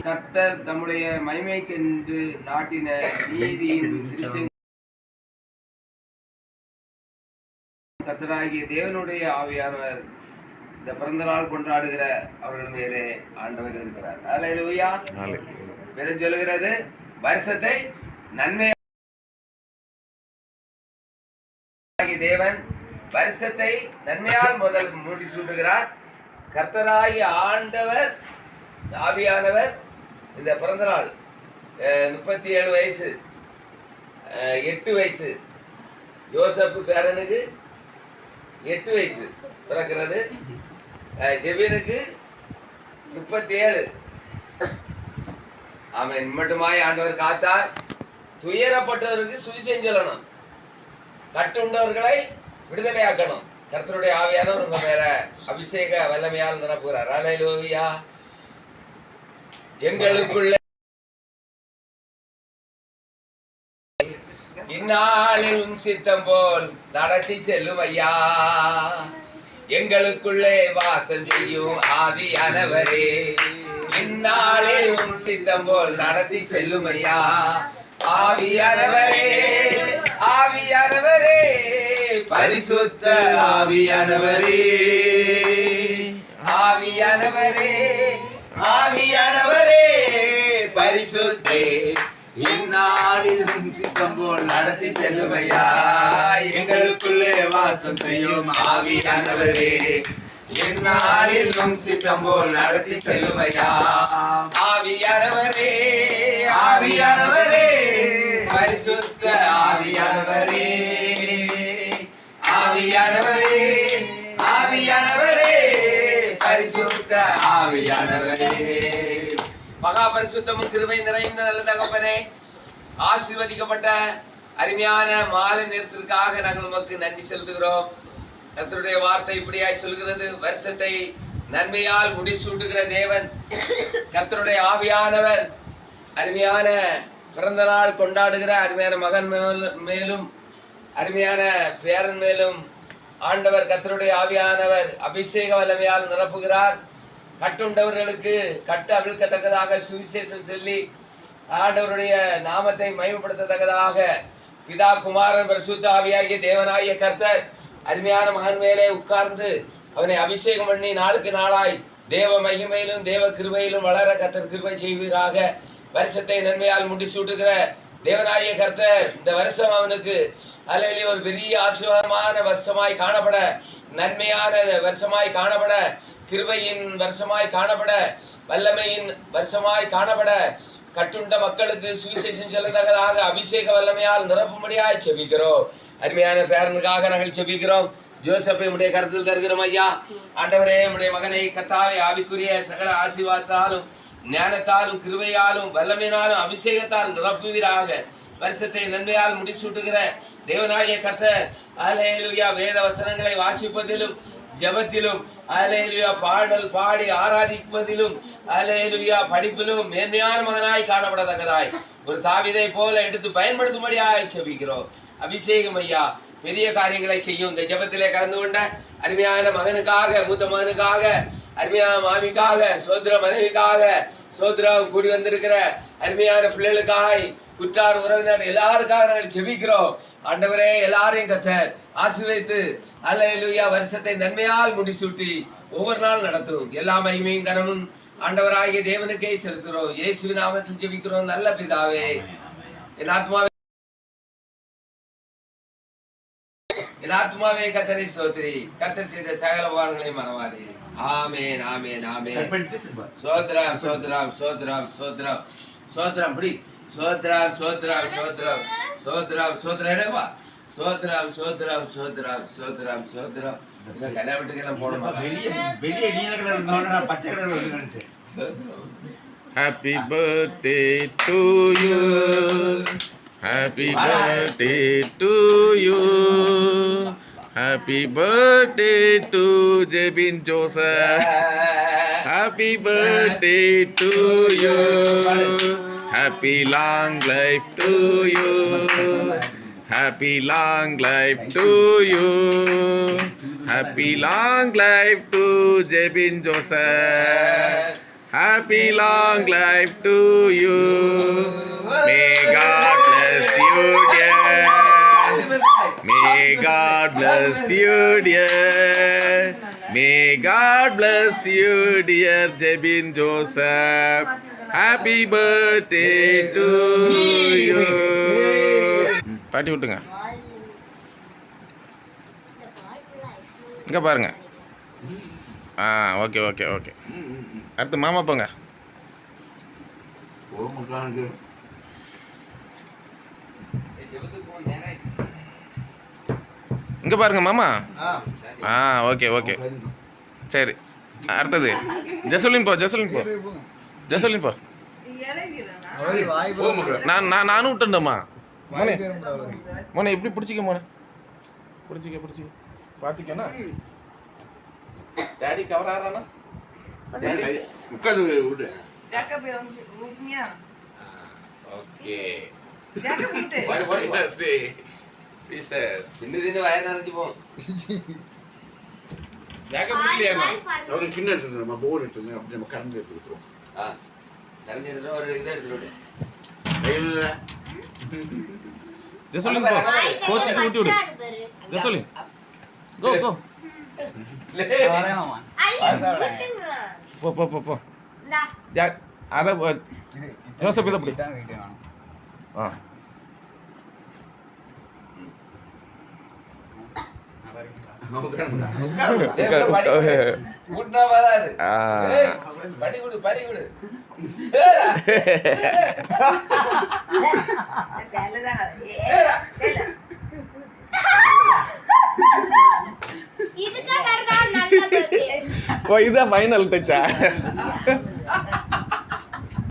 கர்த்தர் தம்முடைய மகிமைக்கென்று நாட்டின நீதியின் கர்த்தராகிய தேவனுடைய ஆவியானவர் இந்த பிறந்த நாள் கொண்டாடுகிற அவர்கள் மேலே ஆண்டவர் இருக்கிறார். அல்லேலூயா. வேதம் சொல்லுகிறது, வருஷத்தை நன்மை தேவன் வருஷத்தை நன்மையால் முதல் மூடி சூட்டுகிறார். கர்த்தராகிய ஆண்டவர் ஆவியானவர் இந்த பிறந்த நாள் 37 வயசு 8 வயசு யோசப்பு பேரனுக்கு 8 வயசு பிறக்கிறது. ஜெபினுக்கு 37. அவன் மட்டுமாய் ஆண்டவர் காத்தார். துயரப்பட்டவருக்கு சுவிசேஷம் சொல்லணும், கட்டுண்டவர்களை விடுதலையாக்கணும். கர்த்தருடைய ஆவியானவர் உங்க மேல அபிஷேக வல்லமையால் நிரப்புகிறார். அல்லேலூயா. எங்களுக்குள்ள இந்நாளில் சித்தம் போல் நடத்தி செல்லும் ஐயா, எங்களுக்குள்ளே வாசம் செய்யும் ஆவியானவரே, இந்நாளில் சித்தம் போல் நடத்தி செல்லும் ஐயா. ஆவியானவரே, ஆவியானவரே, பரிசுத்த ஆவியானவரே, ஆவியானவரே, ஆவியானவரே, பரிசுத்தே, இந்நாளிலும் சித்தம் போல் நடத்தி செல்லுமையா. எங்களுக்குள்ளே வாசம் செய்யும் ஆவியானவரே, இந்நாளிலும் சித்தம் போல் நடத்தி செல்லுமையா. ஆவியானவரே, ஆவியானவரே, பரிசுத்த ஆவியானவரே, ஆவியானவரே, ஆவியானவரே, பரிசுத்த ஆவியானவரே. மகா பரிசுத்தமும் கிருபை நிறைந்த நல்ல தகப்பனே, ஆசீர்வதிக்கப்பட்ட அருமையான மாலை நேரத்திற்காக நாங்கள் உமக்கு நன்றி செலுத்துகிறோம். கர்த்தருடைய வார்த்தை இப்படியாய் சொல்கிறது, வருஷத்தை நன்மையால் முடிசூட்டுகிற தேவன் கர்த்தருடைய ஆவியானவர் அருமையான பிறந்த நாள் கொண்டாடுகிற அருமையான மகன் மேலும் அருமையான பேரன் மேலும் ஆண்டவர் கர்த்தருடைய ஆவியானவர் அபிஷேக வல்லமையால் நிரப்புகிறார். கட்டுண்டவர்களுக்கு கட்டு அவிழ்க்கத்தக்கதாக சுவிசேஷம் சொல்லி ஆண்டவருடைய நாமத்தை மகிமைப்படுத்தத்தக்கதாக பிதா குமாரன் பரிசுத்த ஆவியாகிய தேவனாகிய கர்த்தர் அருமையான மகன் மேலே உட்கார்ந்து அவனை அபிஷேகம் பண்ணி நாளுக்கு நாளாய் தேவ மகிமையிலும் தேவ கிருபையிலும் வளர கர்த்தர் கிருபை செய்வீராக. வருஷத்தை நன்மையால் முடிசூட்டுகிற தேவனாகிய கர்த்தர் இந்த வருஷம் அவனுக்கு அல்லேலூயா ஒரு பெரிய ஆசீர்வாதமான வருஷமாய் காணப்பட, நன்மையான வருஷமாய் காணப்பட, கிருபையின் வருஷமாய் காணப்பட, வல்லமையின் வருஷமாய் காணப்பட, கட்டுண்ட மக்களுக்கு சுவிசேஷம் சொல்லத்தக்கதாக அபிஷேக வல்லமையால் நிரப்பும்படியாய் செபிக்கிறோம். அருமையான பேரனுக்காக நாங்கள் செபிக்கிறோம். ஜோசப்பை உடைய கருத்தில் தருகிறோம் ஐயா. ஆண்டவரே, உடைய மகனை கர்த்தாவே ஆவிக்குரிய சகல ஆசீர்வாதத்தாலும் ஞானத்தாலும் கிருபையாலும் வல்லமையினாலும் அபிஷேகத்தால் நிரப்புவீராக. வருஷத்தை நன்மையால் முடிசூட்டுகிற தேவனாகிய கர்த்தர் அல்லேலூயா வேத வசனங்களை வாசிப்பதிலும் ஜெபத்திலும் அல்லேலூயா பாடல் பாடி ஆராதிப்பதிலும் அல்லேலூயா படிப்பிலும் மேன்மையான மகனாய் காணப்படத்தக்கதாய் ஒரு தாவீதை போல எடுத்து பயன்படுத்தும்படியாய் செபிக்கிறோம். அபிஷேகம் ஐயா பெரிய காரியங்களை செய்யும். இந்த ஜெபத்திலே கலந்து கொண்ட அருமையான மகனுக்காக, மூத்த மகனுக்காக, அருமையான மாமிக்காக, சோதர மனைவிக்காக, சோதரம் கூடி வந்திருக்கிற அருமையான பிள்ளைகளுக்காய் குற்றார் உறவினர் எல்லாருக்காக நாங்கள் செபிக்கிறோம். ஆண்டவரே, எல்லாரையும் கர்த்தர் ஆசீர்வதித்து அல்லேலூயா வருஷத்தை நன்மையால் முடிசூட்டி ஒவ்வொரு நாள் நடத்தும். எல்லா மகிமையும் கனமும் ஆண்டவராகிய தேவனுக்கே செலுத்துகிறோம். இயேசுவின் நாமத்தில் ஜெபிக்கிறோம் நல்ல பிதாவே. என் ஆத்மாவே கர்த்தரை ஸ்தோத்திரி. கர்த்தர் செய்த சகல உபகாரங்களையும் மறவாதே. ஆமென், ஆமென், ஆமென். சோத்ரம், சோத்ரம், சோத்ரம், சோத்ரம், சோத்ரம். படி சோத்ரம், சோத்ரம், சோத்ரம், சோத்ரம், சோத்ரம். எடுவா சோத்ரம், சோத்ரம், சோத்ரம், சோத்ரம், சோத்ரம். இல்ல கல்யாணத்துக்கெல்லாம் போடணும். வெளியே நீல கலர் இருந்தோட நான் பச்சை கலர் வந்து நினைச்சேன். Happy birthday to you. Happy birthday to you. Happy birthday to Jebin Joseph. Happy birthday to you. Happy long life to you. Happy long life to you. Happy long life to Jebin Joseph. Happy long life to you. May God bless you, dear. May God bless you, dear. May God bless you, dear Jebin Joseph. Happy birthday to you. பாட்டி விட்டுங்க. இங்கே பாருங்க. Okay okay okay. அடுத்து மாமா போங்க. இங்கே பாருங்க மாமா. ஓகே ஓகே சரி. அடுத்தது ஜெசலின் போ. ஜெசலின் போ. நானும் விட்டுண்டேம்மா. மோனே எப்படி பிடிச்சிக்க மோனே. பிடிச்சிக்க பார்த்துக்கண்ணா. டாடி கவர் ஆறானா. ஓகே தின்னு வயர் நினைச்சு போ. கரண்டி எடுத்துட்டு ஒரு இதை எடுத்துட்டு ஜெசலின் போ. கோச்சிக்கு ஊட்டி விடு. ஜெசலின் கோ கோ. போ. அத ஜோசப் இதை பிடி. கூட்டினா வராது. படி கொடு. இதுதான் ஃபைனல் டச்சா.